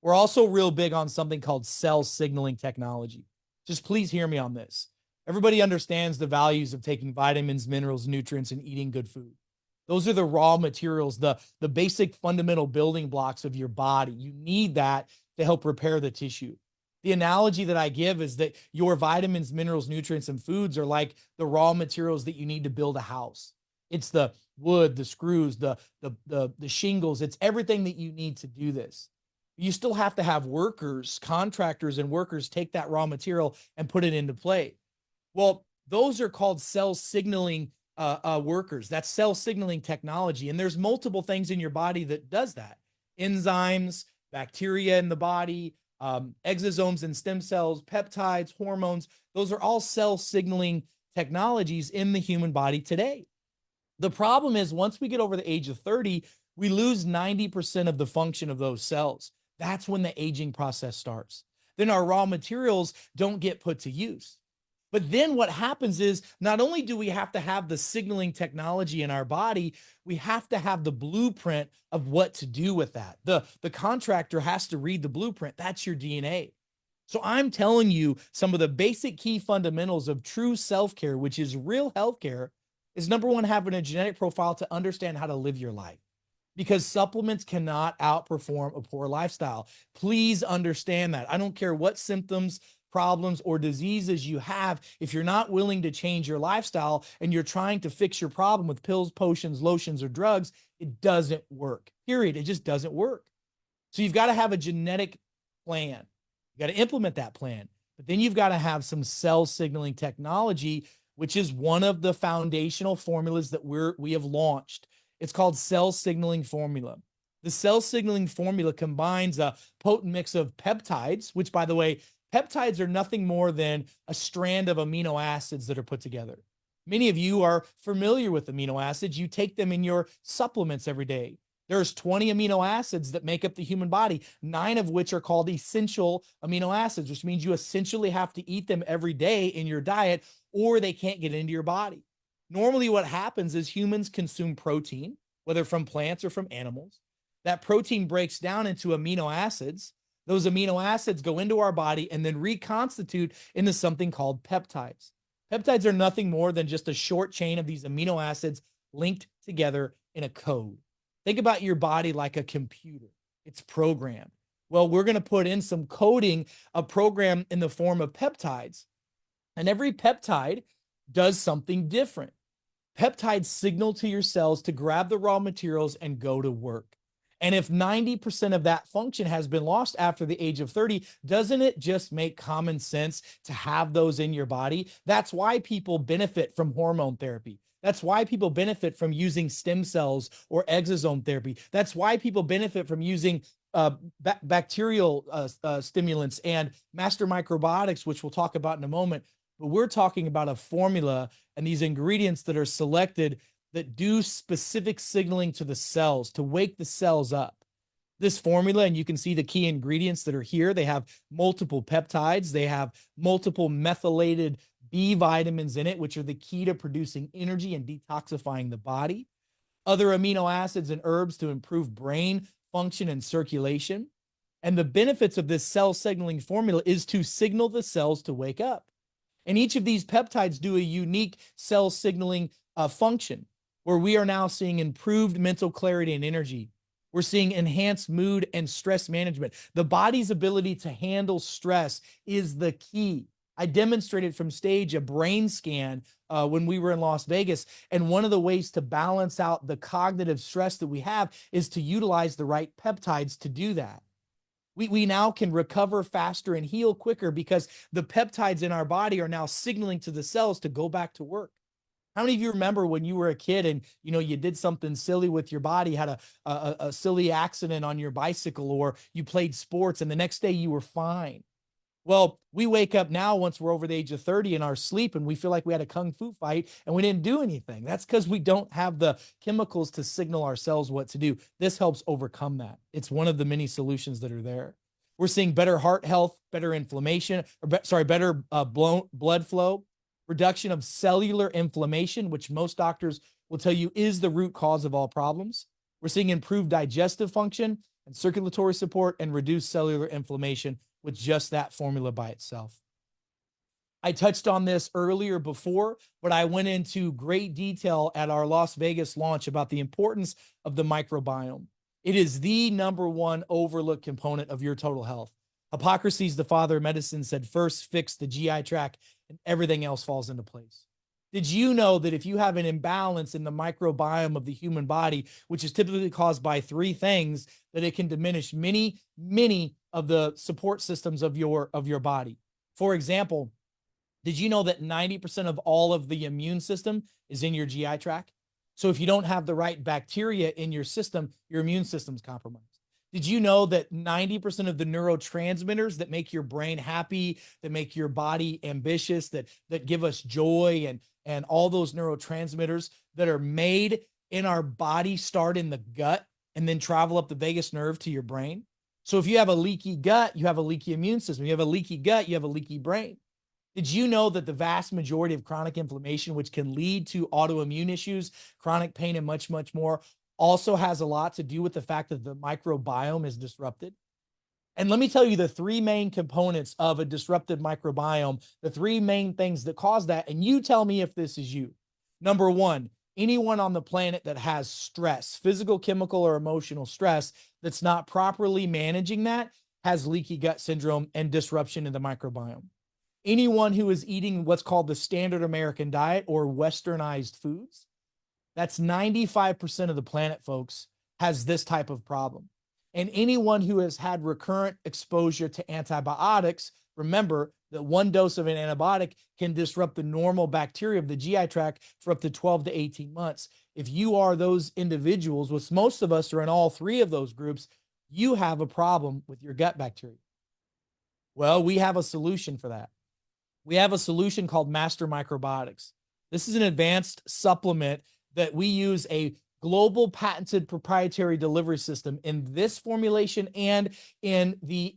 We're also real big on something called cell signaling technology. Just please hear me on this. Everybody understands the values of taking vitamins, minerals, nutrients, and eating good food. Those are the raw materials, the basic fundamental building blocks of your body. You need that to help repair the tissue. The analogy that I give is that your vitamins, minerals, nutrients, and foods are like the raw materials that you need to build a house. It's the wood, the screws, the shingles. It's everything that you need to do this. You still have to have workers, contractors, and workers take that raw material and put it into play. Well, those are called cell signaling workers. That's cell signaling technology. And there's multiple things in your body that does that. Enzymes, bacteria in the body, exosomes and stem cells, peptides, hormones. Those are all cell signaling technologies in the human body today. The problem is once we get over the age of 30, we lose 90% of the function of those cells. That's when the aging process starts. Then our raw materials don't get put to use. But then what happens is not only do we have to have the signaling technology in our body, we have to have the blueprint of what to do with that. The contractor has to read the blueprint. That's your DNA. So I'm telling you some of the basic key fundamentals of true self-care, which is real healthcare, is number one, having a genetic profile to understand how to live your life. Because supplements cannot outperform a poor lifestyle. Please understand that. I don't care what symptoms, problems, or diseases you have. If you're not willing to change your lifestyle and you're trying to fix your problem with pills, potions, lotions, or drugs, it doesn't work. Period. It just doesn't work. So you've got to have a genetic plan. You got to implement that plan. But then you've got to have some cell signaling technology, which is one of the foundational formulas that we have launched. It's called cell signaling formula. The cell signaling formula combines a potent mix of peptides, which, by the way, peptides are nothing more than a strand of amino acids that are put together. Many of you are familiar with amino acids. You take them in your supplements every day. There's 20 amino acids that make up the human body, 9 of which are called essential amino acids, which means you essentially have to eat them every day in your diet or they can't get into your body. Normally what happens is humans consume protein, whether from plants or from animals. That protein breaks down into amino acids. Those amino acids go into our body and then reconstitute into something called peptides. Peptides are nothing more than just a short chain of these amino acids linked together in a code. Think about your body like a computer. It's programmed. Well, we're going to put in some coding, a program in the form of peptides. And every peptide does something different. Peptides signal to your cells to grab the raw materials and go to work. And if 90% of that function has been lost after the age of 30, doesn't it just make common sense to have those in your body? That's why people benefit from hormone therapy. That's why people benefit from using stem cells or exosome therapy. That's why people benefit from using bacterial stimulants and master microbiotics, which we'll talk about in a moment. But we're talking about a formula and these ingredients that are selected that do specific signaling to the cells to wake the cells up. This formula, and you can see the key ingredients that are here. They have multiple peptides. They have multiple methylated B vitamins in it, which are the key to producing energy and detoxifying the body. Other amino acids and herbs to improve brain function and circulation. And the benefits of this cell signaling formula is to signal the cells to wake up. And each of these peptides do a unique cell signaling function, where we are now seeing improved mental clarity and energy. We're seeing enhanced mood and stress management. The body's ability to handle stress is the key. I demonstrated from stage a brain scan when we were in Las Vegas. And one of the ways to balance out the cognitive stress that we have is to utilize the right peptides to do that. We now can recover faster and heal quicker because the peptides in our body are now signaling to the cells to go back to work. How many of you remember when you were a kid and you did something silly with your body, had a silly accident on your bicycle, or you played sports and the next day you were fine? Well, we wake up now once we're over the age of 30 in our sleep and we feel like we had a kung fu fight and we didn't do anything. That's because we don't have the chemicals to signal our cells what to do. This helps overcome that. It's one of the many solutions that are there. We're seeing better heart health, better inflammation, better blood flow, reduction of cellular inflammation, which most doctors will tell you is the root cause of all problems. We're seeing improved digestive function and circulatory support and reduced cellular inflammation with just that formula by itself. I touched on this earlier before, but I went into great detail at our Las Vegas launch about the importance of the microbiome. It is the number one overlooked component of your total health. Hippocrates, the father of medicine, said, first fix the GI tract and everything else falls into place. Did you know that if you have an imbalance in the microbiome of the human body, which is typically caused by three things, that it can diminish many, many of the support systems of your body? For example, did you know that 90% of all of the immune system is in your GI tract? So if you don't have the right bacteria in your system, your immune system's compromised. Did you know that 90% of the neurotransmitters that make your brain happy, that make your body ambitious, that give us joy, and all those neurotransmitters that are made in our body start in the gut and then travel up the vagus nerve to your brain? So if you have a leaky gut, you have a leaky immune system. You have a leaky gut, you have a leaky brain. Did you know that the vast majority of chronic inflammation, which can lead to autoimmune issues, chronic pain, and much, much more, also has a lot to do with the fact that the microbiome is disrupted? And let me tell you the three main components of a disrupted microbiome, the three main things that cause that, and you tell me if this is you. Number one, anyone on the planet that has stress, physical, chemical, or emotional stress, that's not properly managing that, has leaky gut syndrome and disruption in the microbiome. Anyone who is eating what's called the standard American diet or westernized foods, that's 95% of the planet, folks, has this type of problem. And anyone who has had recurrent exposure to antibiotics, remember that one dose of an antibiotic can disrupt the normal bacteria of the GI tract for up to 12 to 18 months. If you are those individuals, which most of us are in all three of those groups, you have a problem with your gut bacteria. Well, we have a solution for that. We have a solution called Master Microbiotics. This is an advanced supplement that we use a global patented proprietary delivery system in this formulation and in the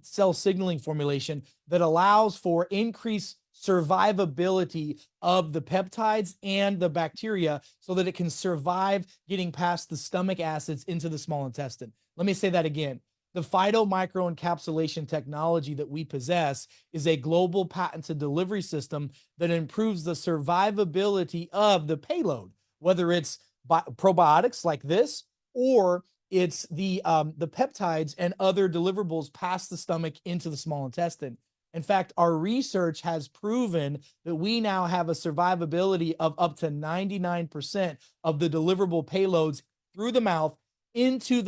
cell signaling formulation that allows for increased survivability of the peptides and the bacteria so that it can survive getting past the stomach acids into the small intestine. Let me say that again. The phytomicroencapsulation technology that we possess is a global patented delivery system that improves the survivability of the payload, whether it's probiotics like this, or it's the peptides and other deliverables past the stomach into the small intestine. In fact, our research has proven that we now have a survivability of up to 99% of the deliverable payloads through the mouth into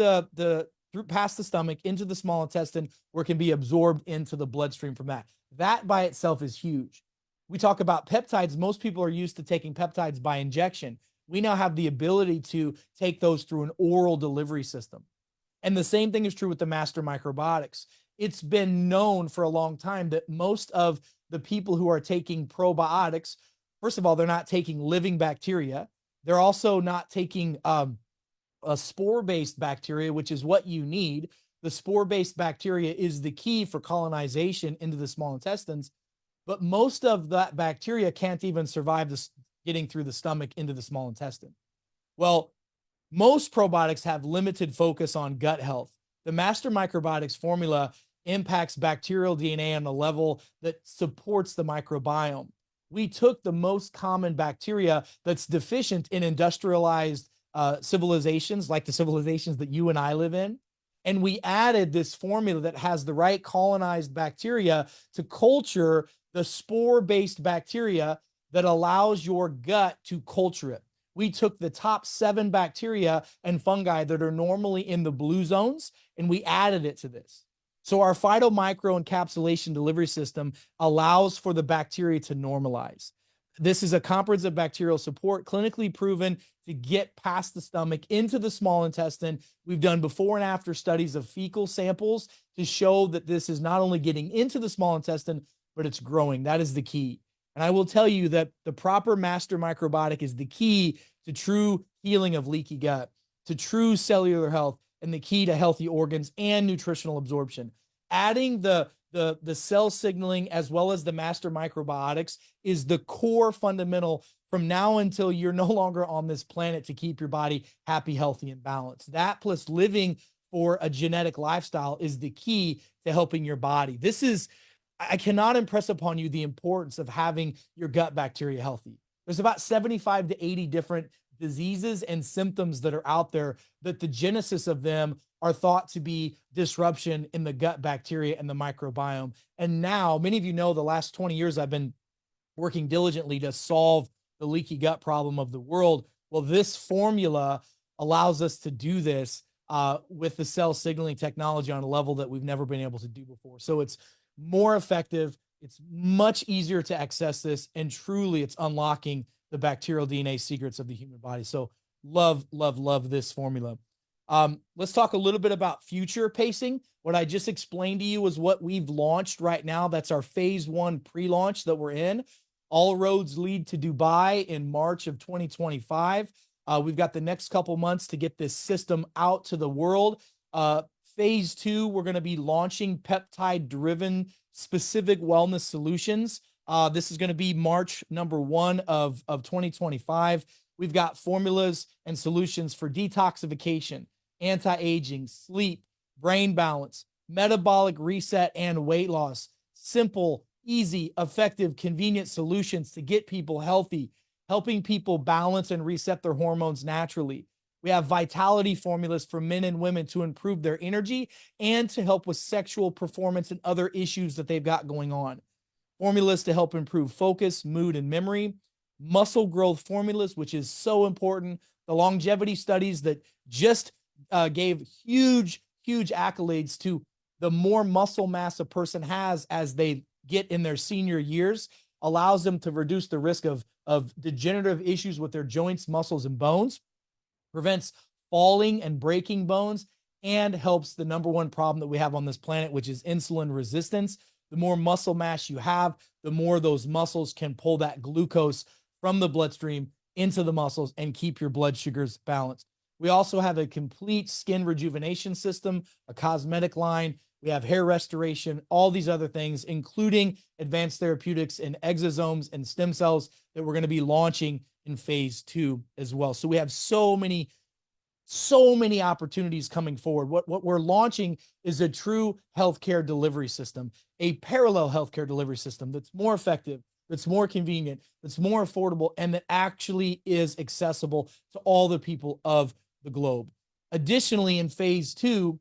through past the stomach into the small intestine, where it can be absorbed into the bloodstream from that. That by itself is huge. We talk about peptides. Most people are used to taking peptides by injection. We now have the ability to take those through an oral delivery system. And the same thing is true with the master microbiotics. It's been known for a long time that most of the people who are taking probiotics, first of all, they're not taking living bacteria. They're also not taking a spore-based bacteria, which is what you need. The spore-based bacteria is the key for colonization into the small intestines, but most of that bacteria can't even survive this getting through the stomach into the small intestine. Well, most probiotics have limited focus on gut health. The master microbiotics formula impacts bacterial DNA on a level that supports the microbiome. We took the most common bacteria that's deficient in industrialized civilizations, like the civilizations that you and I live in, and we added this formula that has the right colonized bacteria to culture the spore-based bacteria that allows your gut to culture it. We took the top 7 bacteria and fungi that are normally in the blue zones, and we added it to this. So our phytomicro encapsulation delivery system allows for the bacteria to normalize. This is a comprehensive bacterial support, clinically proven to get past the stomach into the small intestine. We've done before and after studies of fecal samples to show that this is not only getting into the small intestine, but it's growing. That is the key. And I will tell you that the proper master microbiotic is the key to true healing of leaky gut, to true cellular health, and the key to healthy organs and nutritional absorption. Adding the cell signaling as well as the master microbiotics is the core fundamental from now until you're no longer on this planet to keep your body happy, healthy, and balanced. That plus living for a genetic lifestyle is the key to helping your body. I cannot impress upon you the importance of having your gut bacteria healthy. There's about 75 to 80 different diseases and symptoms that are out there that the genesis of them are thought to be disruption in the gut bacteria and the microbiome. And now, many of you know the last 20 years I've been working diligently to solve the leaky gut problem of the world. Well, this formula allows us to do this with the cell signaling technology on a level that we've never been able to do before. So it's more effective. It's much easier to access this, and truly it's unlocking the bacterial DNA secrets of the human body. So love, love, love this formula. Let's talk a little bit about future pacing. What I just explained to you is what we've launched right now. That's our phase 1 pre-launch that we're in. All roads lead to Dubai in March of 2025. We've got the next couple months to get this system out to the world. Phase 2, we're going to be launching peptide-driven specific wellness solutions. This is going to be March number 1 of 2025. We've got formulas and solutions for detoxification, anti-aging, sleep, brain balance, metabolic reset, and weight loss. Simple, easy, effective, convenient solutions to get people healthy, helping people balance and reset their hormones naturally. We have vitality formulas for men and women to improve their energy and to help with sexual performance and other issues that they've got going on. Formulas to help improve focus, mood, and memory. Muscle growth formulas, which is so important. The longevity studies that just gave huge accolades to the more muscle mass a person has as they get in their senior years, allows them to reduce the risk of degenerative issues with their joints, muscles, and bones, prevents falling and breaking bones, and helps the number 1 problem that we have on this planet, which is insulin resistance. The more muscle mass you have, the more those muscles can pull that glucose from the bloodstream into the muscles and keep your blood sugars balanced. We also have a complete skin rejuvenation system, a cosmetic line. We have hair restoration, all these other things, including advanced therapeutics and exosomes and stem cells that we're going to be launching in phase 2 as well. So we have so many opportunities coming forward. What we're launching is a true healthcare delivery system, a parallel healthcare delivery system that's more effective, that's more convenient, that's more affordable, and that actually is accessible to all the people of the globe. Additionally, in phase 2,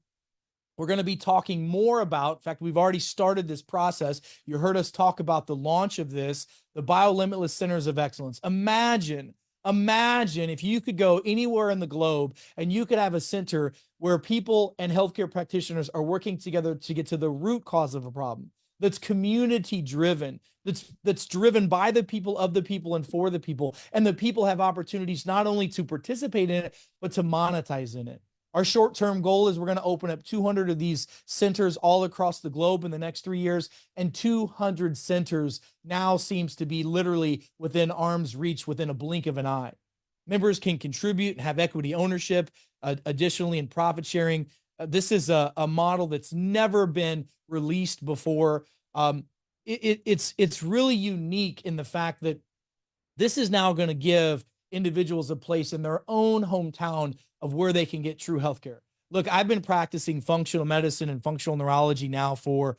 we're going to be talking more about, in fact, we've already started this process. You heard us talk about the launch of this, the Biolimitless Centers of Excellence. Imagine if you could go anywhere in the globe and you could have a center where people and healthcare practitioners are working together to get to the root cause of a problem. that's community driven, that's driven by the people, of the people, and for the people. And the people have opportunities not only to participate in it, but to monetize in it. Our short-term goal is we're going to open up 200 of these centers all across the globe in the next 3 years, and 200 centers now seems to be literally within arm's reach, within a blink of an eye. Members can contribute and have equity ownership, additionally in profit sharing. This is a model that's never been released before. It's really unique in the fact that this is now going to give individuals a place in their own hometown of where they can get true healthcare. Look, I've been practicing functional medicine and functional neurology now for,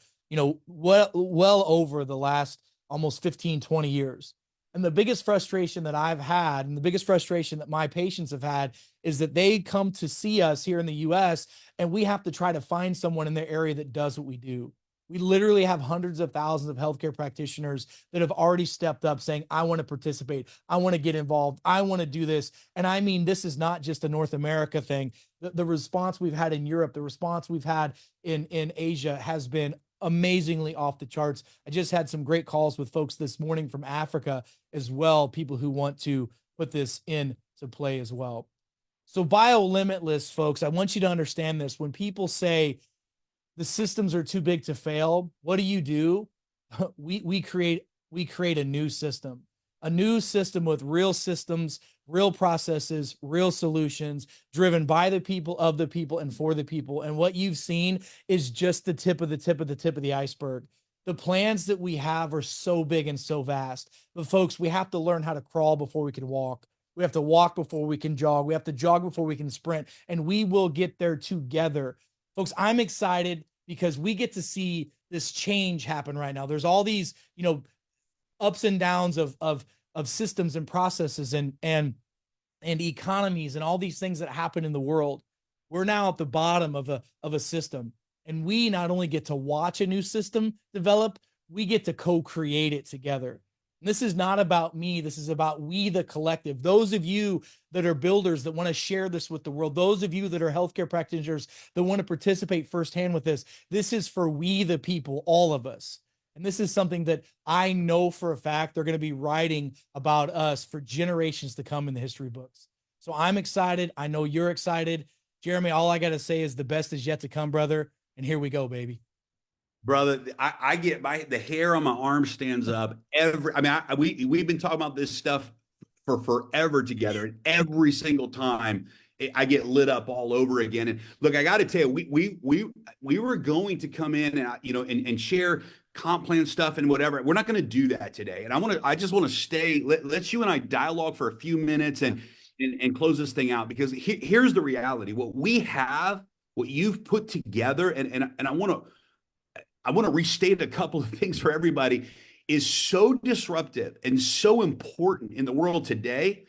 well over the last almost 15, 20 years. And the biggest frustration that I've had, and the biggest frustration that my patients have had, is that they come to see us here in the US and we have to try to find someone in their area that does what we do. We literally have hundreds of thousands of healthcare practitioners that have already stepped up saying, I want to participate. I want to get involved. I want to do this. And I mean, this is not just a North America thing. The response we've had in Europe, the response we've had in Asia has been amazingly off the charts. I just had some great calls with folks this morning from Africa as well, people who want to put this into play as well. So Biolimitless, folks, I want you to understand this. When people say the systems are too big to fail, what do? We create a new system with real systems, real processes, real solutions, driven by the people, of the people, and for the people. And what you've seen is just the tip of the iceberg. The plans that we have are so big and so vast. But folks, we have to learn how to crawl before we can walk. We have to walk before we can jog. We have to jog before we can sprint. And we will get there together. Folks, I'm excited because we get to see this change happen right now. There's all these, ups and downs of systems and processes and economies and all these things that happen in the world. We're now at the bottom of a system, and we not only get to watch a new system develop, we get to co-create it together. And this is not about me. This is about we, the collective. Those of you that are builders that want to share this with the world, those of you that are healthcare practitioners that want to participate firsthand with this, this is for we, the people, all of us. And this is something that I know for a fact they're going to be writing about us for generations to come in the history books. So I'm excited. I know you're excited. Jeremy, all I got to say is the best is yet to come, brother. And here we go, baby. Brother, I get the hair on my arm stands up. We've been talking about this stuff for forever together, and every single time I get lit up all over again. And look, I got to tell you, we were going to come in and and share comp plan stuff and whatever. We're not going to do that today. And I just want to stay. Let's you and I dialogue for a few minutes and close this thing out, because here's the reality. What we have, what you've put together, and I want to restate a couple of things for everybody, is so disruptive and so important in the world today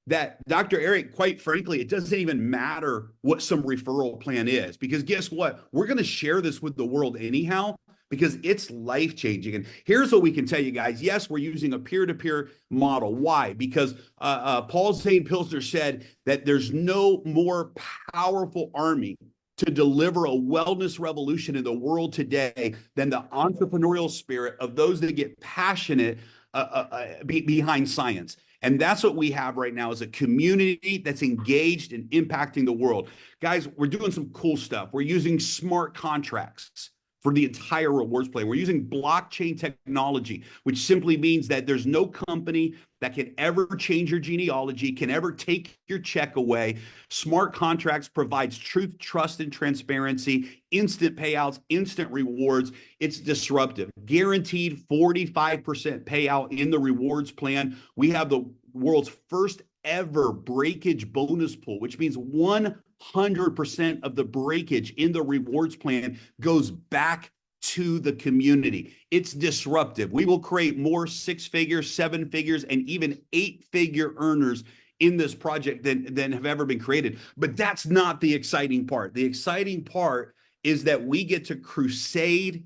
that, Dr. Eric, quite frankly, it doesn't even matter what some referral plan is, because guess what? We're going to share this with the world anyhow, because it's life-changing. And here's what we can tell you guys. Yes, we're using a peer-to-peer model. Why? Because Paul Zane Pilsner said that there's no more powerful army to deliver a wellness revolution in the world today than the entrepreneurial spirit of those that get passionate behind science. And that's what we have right now, is a community that's engaged in impacting the world. Guys, we're doing some cool stuff. We're using smart contracts for the entire rewards play. We're using blockchain technology, which simply means that there's no company that can ever change your genealogy, can ever take your check away. Smart contracts provides truth, trust, and transparency, instant payouts, instant rewards. It's disruptive. Guaranteed 45% payout in the rewards plan. We have the world's first ever breakage bonus pool, which means 100% of the breakage in the rewards plan goes back to the community. It's disruptive. We will create more 6-figure, 7 figures, and even 8-figure earners in this project than have ever been created. But that's not the exciting part. The exciting part is that we get to crusade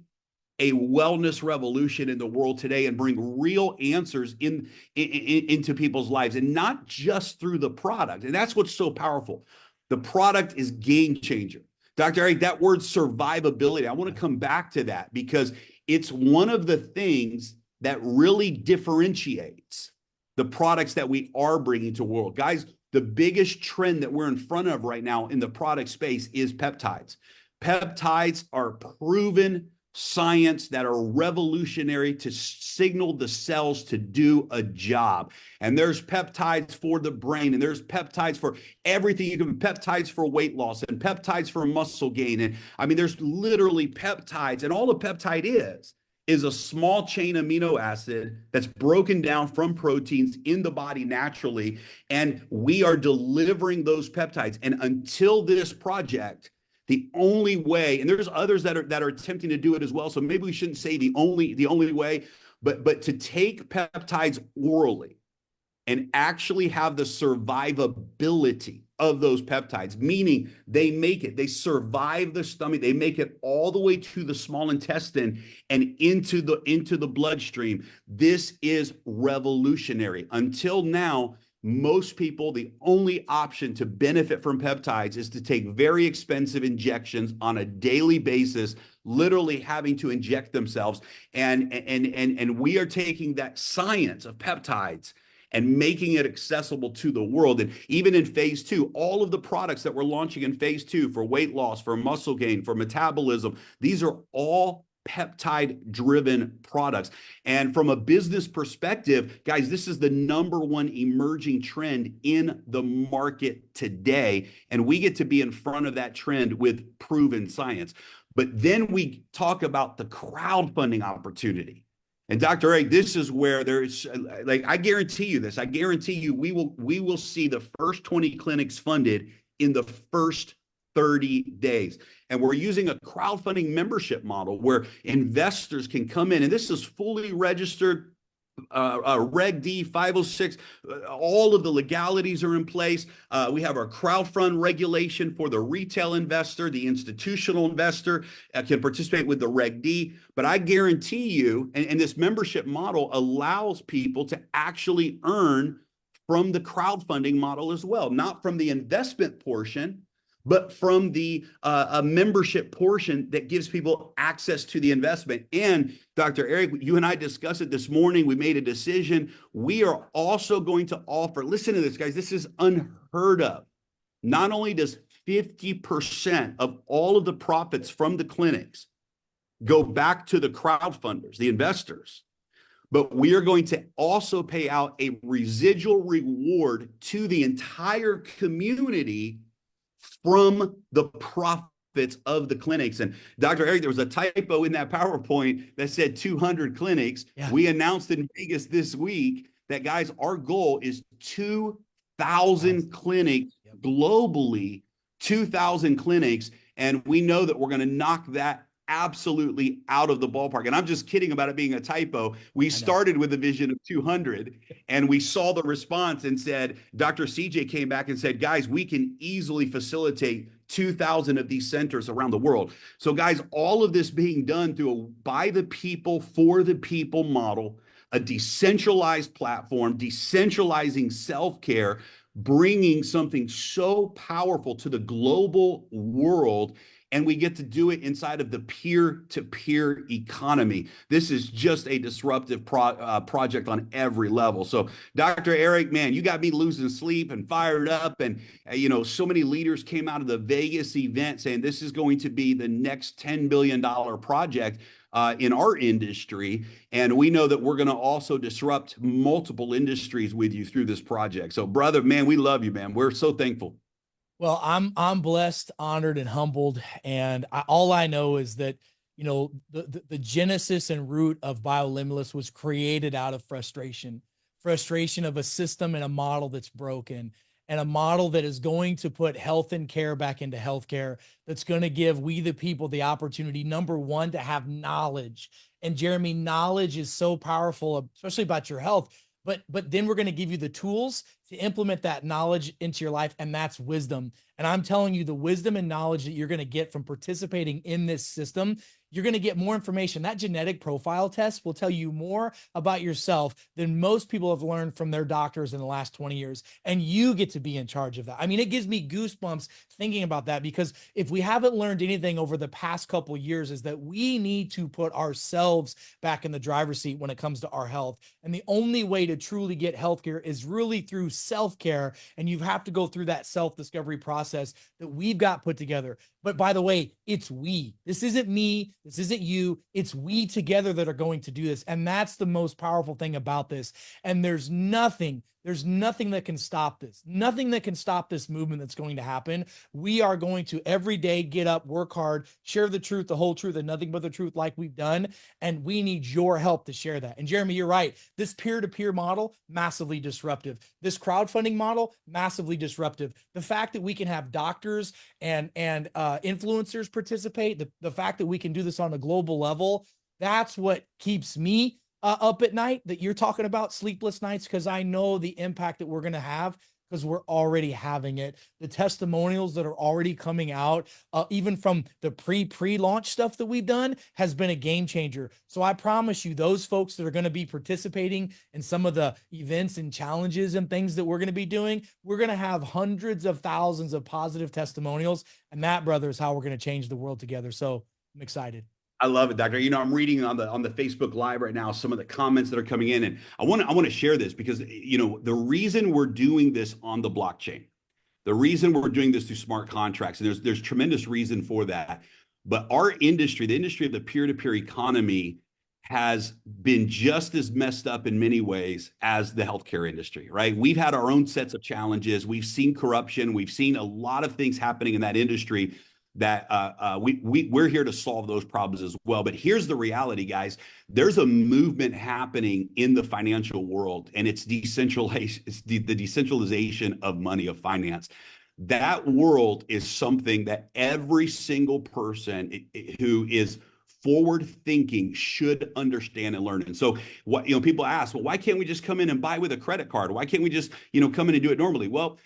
a wellness revolution in the world today and bring real answers into people's lives, and not just through the product. And that's what's so powerful. The product is game changer. Dr. Eric, that word survivability, I want to come back to that, because It's one of the things that really differentiates the products that we are bringing to the world. Guys, the biggest trend that we're in front of right now in the product space is peptides. Peptides are proven science that are revolutionary to signal the cells to do a job. And there's peptides for the brain, and there's peptides for everything. You can peptides for weight loss and peptides for muscle gain. And I mean, there's literally peptides, and all a peptide is a small chain amino acid that's broken down from proteins in the body naturally. And we are delivering those peptides. And until this project, the only way, and there's others that are attempting to do it as well. So maybe we shouldn't say the only way, but to take peptides orally and actually have the survivability of those peptides, meaning they survive the stomach, they make it all the way to the small intestine and into the bloodstream. This is revolutionary. Until now, most people, the only option to benefit from peptides is to take very expensive injections on a daily basis, literally having to inject themselves. And we are taking that science of peptides and making it accessible to the world. And even in phase 2, all of the products that we're launching in phase 2 for weight loss, for muscle gain, for metabolism, these are all peptide-driven products. And from a business perspective, guys, this is the #1 emerging trend in the market today. And we get to be in front of that trend with proven science. But then we talk about the crowdfunding opportunity. And Dr. Eric, this is where there's, like, I guarantee you this. I guarantee you we will see the first 20 clinics funded in the first 30 days. And we're using a crowdfunding membership model where investors can come in, and this is fully registered, Reg D 506, all of the legalities are in place. We have our crowdfund regulation for the retail investor, the institutional investor can participate with the Reg D. But I guarantee you, and this membership model allows people to actually earn from the crowdfunding model as well, not from the investment portion, but from the membership portion that gives people access to the investment. And Dr. Eric, you and I discussed it this morning. We made a decision. We are also going to offer, listen to this, guys, this is unheard of. Not only does 50% of all of the profits from the clinics go back to the crowdfunders, the investors, but we are going to also pay out a residual reward to the entire community from the profits of the clinics. And Dr. Eric, there was a typo in that PowerPoint that said 200 clinics. Yeah. We announced in Vegas this week that, guys, our goal is 2,000 clinics globally, 2,000 clinics. And we know that we're going to knock that absolutely out of the ballpark. And I'm just kidding about it being a typo. We started with a vision of 200, and we saw the response and said, Dr. CJ came back and said, guys, we can easily facilitate 2,000 of these centers around the world. So guys, all of this being done through a by the people, for the people model, a decentralized platform, decentralizing self-care, bringing something so powerful to the global world. And we get to do it inside of the peer-to-peer economy. This is just a disruptive project on every level. So, Dr. Eric, man, you got me losing sleep and fired up. And, so many leaders came out of the Vegas event saying this is going to be the next $10 billion project in our industry. And we know that we're going to also disrupt multiple industries with you through this project. So, brother, man, we love you, man. We're so thankful. Well, I'm blessed, honored, and humbled. And all I know is that, the genesis and root of Biolimitless was created out of frustration of a system and a model that's broken, and a model that is going to put health and care back into healthcare. That's going to give we the people the opportunity, #1, to have knowledge. And Jeremy, knowledge is so powerful, especially about your health. But then we're going to give you the tools to implement that knowledge into your life, and that's wisdom. And I'm telling you, the wisdom and knowledge that you're going to get from participating in this system, you're going to get more information. That genetic profile test will tell you more about yourself than most people have learned from their doctors in the last 20 years. And you get to be in charge of that. I mean, it gives me goosebumps thinking about that, because if we haven't learned anything over the past couple years, is that we need to put ourselves back in the driver's seat when it comes to our health. And the only way to truly get healthcare is really through self-care. And you have to go through that self-discovery process that we've got put together. But by the way, it's we. This isn't me. This isn't you. It's we together that are going to do this. And that's the most powerful thing about this. And there's nothing that can stop this. Nothing that can stop this movement that's going to happen. We are going to every day get up, work hard, share the truth, the whole truth, and nothing but the truth, like we've done. And we need your help to share that. And Jeremy, you're right. This peer-to-peer model, massively disruptive. This crowdfunding model, massively disruptive. The fact that we can have doctors and influencers participate, the fact that we can do this on a global level, that's what keeps me up at night, that you're talking about sleepless nights, because I know the impact that we're going to have, because we're already having it. The testimonials that are already coming out, even from the pre-launch stuff that we've done, has been a game changer. So I promise you, those folks that are going to be participating in some of the events and challenges and things that we're going to be doing, we're going to have hundreds of thousands of positive testimonials. And that, brother, is how we're going to change the world together. So I'm excited. I love it, Doctor. You know, I'm reading on the Facebook Live right now some of the comments that are coming in, and I want to share this because, you know, the reason we're doing this on the blockchain, the reason we're doing this through smart contracts, and there's tremendous reason for that. But our industry, the industry of the peer-to-peer economy, has been just as messed up in many ways as the healthcare industry, right? We've had our own sets of challenges. We've seen corruption. We've seen a lot of things happening in that industry that we're here to solve those problems as well. But here's the reality, guys. There's a movement happening in the financial world, and it's decentralization. It's the decentralization of money, of finance. That world is something that every single person who is forward thinking should understand and learn. And so what, you know, people ask, well, why can't we just come in and buy with a credit card? Why can't we just, you know, come in and do it normally? Well,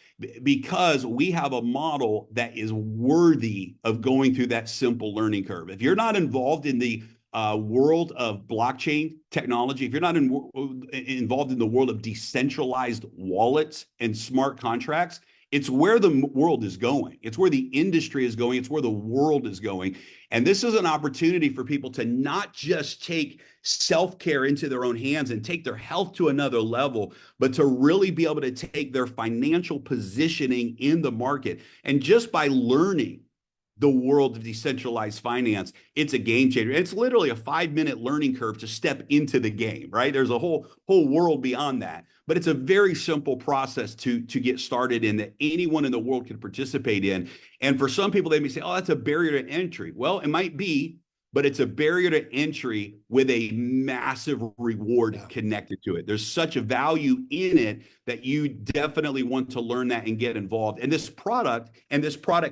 because we have a model that is worthy of going through that simple learning curve. If you're not involved in the world of blockchain technology, if you're not involved in the world of decentralized wallets and smart contracts, it's where the world is going. It's where the industry is going. It's where the world is going. And this is an opportunity for people to not just take self-care into their own hands and take their health to another level, but to really be able to take their financial positioning in the market. And just by learning the world of decentralized finance, it's a game changer. It's literally a 5-minute learning curve to step into the game, right? There's a whole world beyond that. But it's a very simple process to get started in, that anyone in the world can participate in. And for some people, they may say, oh, that's a barrier to entry. Well, it might be, but it's a barrier to entry with a massive reward connected to it. There's such a value in it that you definitely want to learn that and get involved. And this product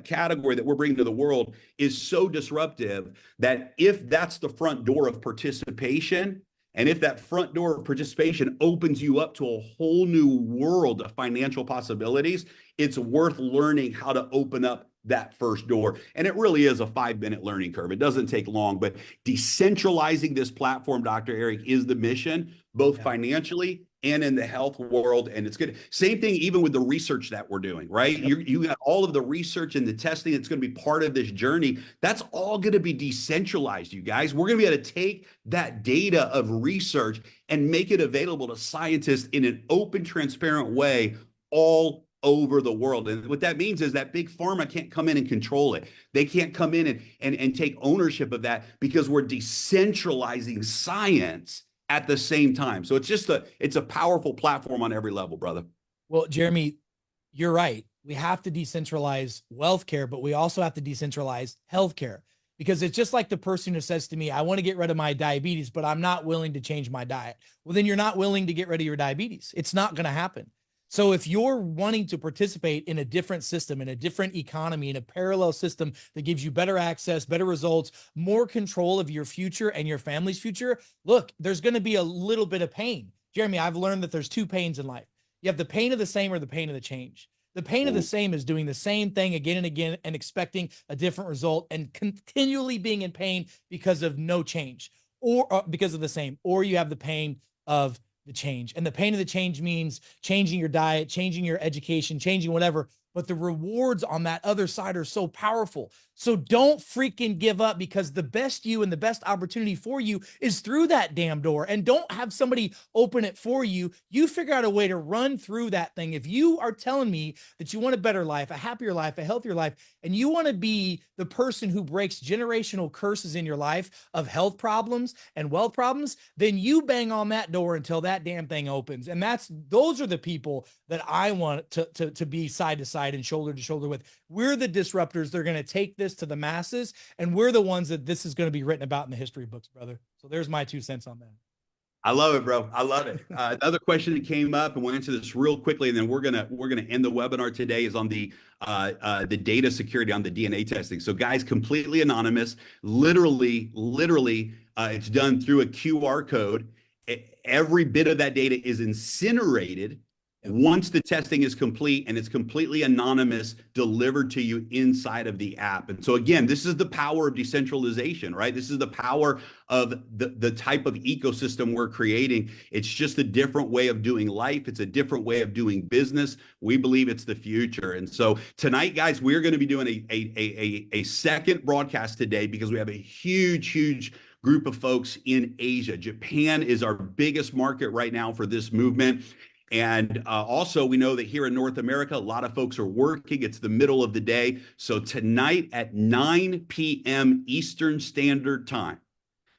category that we're bringing to the world is so disruptive that if that's the front door of participation, and if that front door of participation opens you up to a whole new world of financial possibilities, it's worth learning how to open up that first door. And it really is a 5-minute learning curve. It doesn't take long, but decentralizing this platform, Dr. Eric, is the mission, both financially and in the health world. And it's good. Same thing, even with the research that we're doing, right? You got all of the research and the testing that's going to be part of this journey. That's all going to be decentralized, you guys. We're going to be able to take that data of research and make it available to scientists in an open, transparent way all over the world. And what that means is that big pharma can't come in and control it. They can't come in and take ownership of that, because we're decentralizing science at the same time. So it's a powerful platform on every level, brother. Well, Jeremy, you're right. We have to decentralize wealth care, but we also have to decentralize healthcare, because it's just like the person who says to me, I want to get rid of my diabetes, but I'm not willing to change my diet. Well, then you're not willing to get rid of your diabetes. It's not going to happen. So if you're wanting to participate in a different system, in a different economy, in a parallel system that gives you better access, better results, more control of your future and your family's future, look, there's going to be a little bit of pain. Jeremy, I've learned that there's two pains in life. You have the pain of the same or the pain of the change. The pain of the same is doing the same thing again and again and expecting a different result and continually being in pain because of no change, or because of the same, or you have the pain of the change. And the pain of the change means changing your diet, changing your education, changing whatever. But the rewards on that other side are so powerful. So don't freaking give up, because the best you and the best opportunity for you is through that damn door. And don't have somebody open it for you. You figure out a way to run through that thing. If you are telling me that you want a better life, a happier life, a healthier life, and you want to be the person who breaks generational curses in your life of health problems and wealth problems, then you bang on that door until that damn thing opens. And those are the people that I want to be side to side and shoulder to shoulder with. We're the disruptors. They're going to take this to the masses, and we're the ones that this is going to be written about in the history books, brother. So there's my 2 cents on that. I love it, bro. I love it. Another question that came up, and we'll answer this real quickly, and then we're gonna end the webinar today, is on the data security on the DNA testing. So, guys, completely anonymous. Literally, it's done through a QR code. Every bit of that data is incinerated once the testing is complete, and it's completely anonymous, delivered to you inside of the app. And so again, this is the power of decentralization, right? This is the power of the type of ecosystem we're creating. It's just a different way of doing life. It's a different way of doing business. We believe it's the future. And so tonight, guys, we're going to be doing a second broadcast today, because we have a huge group of folks in Asia. Japan is our biggest market right now for this movement. And also, we know that here in North America, a lot of folks are working. It's the middle of the day. So tonight at 9 p.m. Eastern Standard Time,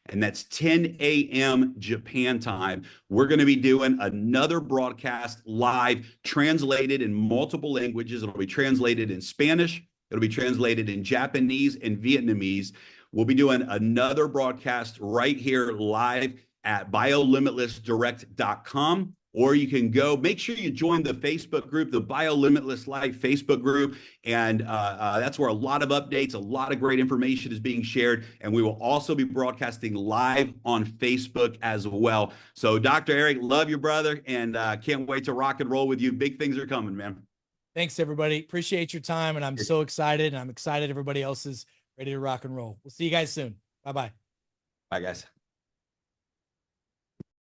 and that's 10 a.m. Japan time, we're going to be doing another broadcast live, translated in multiple languages. It'll be translated in Spanish. It'll be translated in Japanese and Vietnamese. We'll be doing another broadcast right here live at biolimitlessdirect.com. Or you can make sure you join the Facebook group, the Biolimitless Life Facebook group. And that's where a lot of updates, a lot of great information is being shared. And we will also be broadcasting live on Facebook as well. So Dr. Eric, love you, brother. And can't wait to rock and roll with you. Big things are coming, man. Thanks, everybody. Appreciate your time. And I'm so excited. And I'm excited everybody else is ready to rock and roll. We'll see you guys soon. Bye-bye. Bye, guys.